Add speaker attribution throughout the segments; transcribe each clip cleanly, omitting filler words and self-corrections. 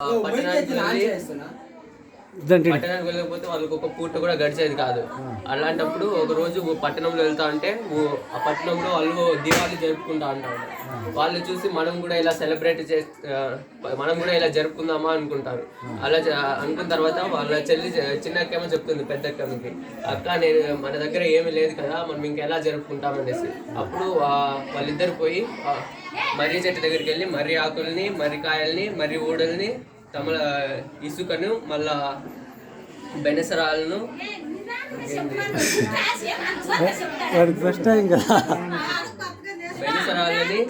Speaker 1: పట్టణానికి వెళ్ళకపోతే వాళ్ళకి ఒక పూట కూడా గడిచేది కాదు. అలాంటప్పుడు ఒక రోజు పట్టణంలో వెళ్తా అంటే ఆ పట్టణంలో వాళ్ళు దీపావళి జరుపుకుంటా ఉంటారు. వాళ్ళు చూసి మనం కూడా ఇలా సెలబ్రేట్ మనం కూడా ఇలా జరుపుకుందామా అనుకుంటారు. అలా అనుకున్న తర్వాత వాళ్ళ చెల్లి చిన్నక్కేమో చెప్తుంది పెద్దక్కమ్మకి, అక్క నేను మన దగ్గర ఏమీ లేదు కదా, మనం ఇంకెలా జరుపుకుంటాం అనేసి. అప్పుడు వాళ్ళిద్దరు పోయి మర్రి చెట్టు దగ్గరికి వెళ్ళి మర్రి ఆకుల్ని, మర్రి కాయల్ని, మర్రి ఊడల్ని, తమల ఇసుకను, మళ్ళా బెనసరాలను, బెనసరాలని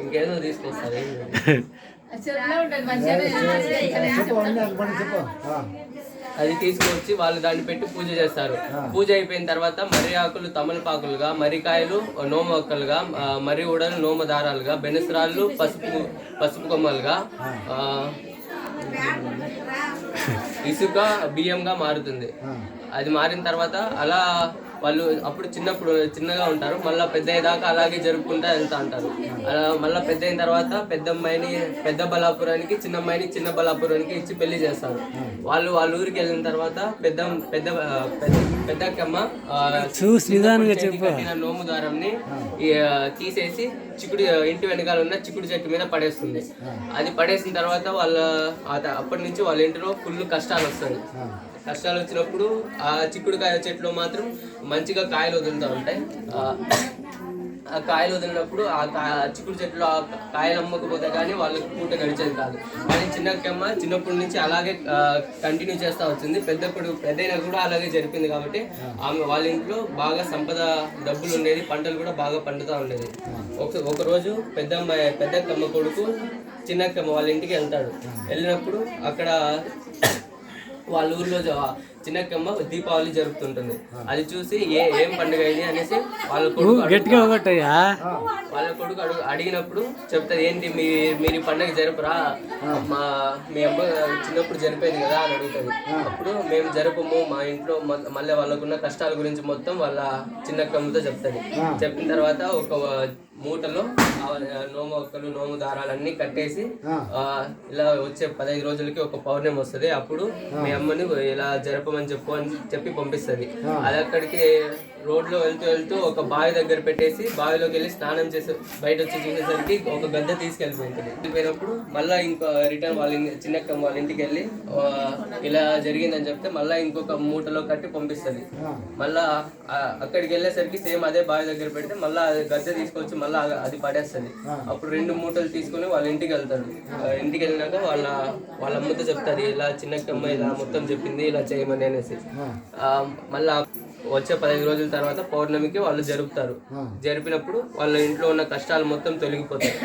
Speaker 1: ఇంకేదో తీసుకొస్తారు. అది తీసుకొచ్చి వాళ్ళు దాన్ని పెట్టి పూజ చేస్తారు. పూజ అయిపోయిన తర్వాత మర్రి ఆకులు తమలపాకులుగా, మర్రికాయలు నోమ ఒక్కలుగా, మర్రి ఊడలు నోమ దారాలుగా, బెనసరాళ్ళు పసుపు కొమ్మలుగా, ఇసుక బియ్యంగా మారుతుంది. అది మారిన తర్వాత అలా వాళ్ళు అప్పుడు చిన్నగా ఉంటారు, మళ్ళీ పెద్ద అయ్యేదాకా అలాగే జరుపుకుంటూ వెళ్తా ఉంటారు. అలా మళ్ళీ పెద్ద అయిన తర్వాత పెద్ద అమ్మాయిని పెద్ద బలాపురానికి, చిన్న అమ్మాయిని చిన్న బలాపురానికి ఇచ్చి పెళ్లి చేస్తారు. వాళ్ళ ఊరికి వెళ్ళిన తర్వాత పెద్దక్కమ్మ కట్టిన నోము దారంని తీసేసి ఇంటి వెనకాల ఉన్న చిక్కుడు చెట్టు మీద పడేస్తుంది. అది పడేసిన తర్వాత అప్పటి నుంచి వాళ్ళ ఇంటిలో ఫుల్ కష్టాలు వస్తాయి. కష్టాలు వచ్చినప్పుడు ఆ చిక్కుడుకాయ చెట్టులో మాత్రం మంచిగా కాయలు వదులుతూ ఉంటాయి. ఆ కాయలు వదిలినప్పుడు ఆ చిక్కుడు చెట్టులో ఆ కాయలు అమ్మకపోతే కానీ వాళ్ళకి పూట గడిచేది కాదు. కానీ చిన్నక్కమ్మ చిన్నప్పటి నుంచి అలాగే కంటిన్యూ చేస్తూ వచ్చింది. పెద్దయినా కూడా అలాగే జరిపింది కాబట్టి ఆమె వాళ్ళ ఇంట్లో బాగా సంపద, డబ్బులు ఉండేది, పంటలు కూడా బాగా పండుతూ ఉండేది. ఒకరోజు పెద్దక్కమ్మ కొడుకు చిన్నక్కమ్మ వాళ్ళ ఇంటికి వెళ్తాడు. వెళ్ళినప్పుడు అక్కడ వాళ్ళ ఊర్లో చిన్నక్కమ్మ దీపావళి జరుపుతుంటుంది. అది చూసి ఏం పండుగ ఇది అనేసి వాళ్ళ కొడుకు అడిగినప్పుడు చెప్తారు, ఏంటి మీరు ఈ పండుగ జరుపురా, మీ అమ్మ చిన్నప్పుడు జరిపేది కదా అని అడుగుతుంది. అప్పుడు మేము జరుపము, మా ఇంట్లో మళ్ళీ వాళ్ళకున్న కష్టాల గురించి మొత్తం వాళ్ళ చిన్నక్కమ్మతో చెప్తుంది. చెప్పిన తర్వాత ఒక మూటలో నోము ఒక్కలు, నోము దారాలన్నీ కట్టేసి ఇలా వచ్చే 15 రోజులకి ఒక పౌర్ణమి వస్తుంది. అప్పుడు మీ అమ్మని ఇలా జరపమని చెప్పి పంపిస్తుంది. అది అక్కడికి రోడ్లో వెళ్తూ ఒక బావి దగ్గర పెట్టేసి బావిలోకి వెళ్ళి స్నానం చేసి బయట వచ్చి చూసేసరికి ఒక గద్దె వెళ్ళిపోయినప్పుడు మళ్ళీ ఇంకో రిటర్న్ వాళ్ళ చిన్నక్కమ్మ వాళ్ళ ఇంటికి వెళ్ళి ఇలా జరిగిందని చెప్తే మళ్ళీ ఇంకొక మూటలో కట్టి పంపిస్తుంది. మళ్ళా అక్కడికి వెళ్ళేసరికి సేమ్ అదే బావి దగ్గర పెడితే మళ్ళీ గద్దె తీసుకొచ్చి మళ్ళీ అది పడేస్తుంది. అప్పుడు 2 మూటలు తీసుకొని వాళ్ళ ఇంటికి వెళ్తాడు. ఇంటికి వెళ్ళినాక వాళ్ళ అమ్మతో చెప్తుంది, ఇలా చిన్నక్కమ్మ ఇలా మొత్తం చెప్పింది ఇలా చేయమని అనేసి. మళ్ళా వచ్చే 15 రోజుల తర్వాత పౌర్ణమికి వాళ్ళు జరుపుతారు. జరిపినప్పుడు వాళ్ళ ఇంట్లో ఉన్న కష్టాలు మొత్తం తొలగిపోతాయి.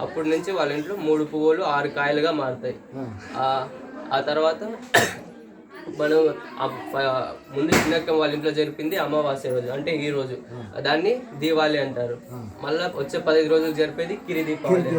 Speaker 1: అప్పటి నుంచి వాళ్ళ ఇంట్లో 3 పువ్వులు 6 కాయలుగా మారుతాయి. ఆ తర్వాత మనం ముందు చిన్నక్కమ్మ వాళ్ళ ఇంట్లో జరిపింది అమావాస్య రోజు, అంటే ఈ రోజు, దాన్ని దీపావళి అంటారు. మళ్ళీ వచ్చే 15 రోజులు జరిపేది కిరి దీపావళి.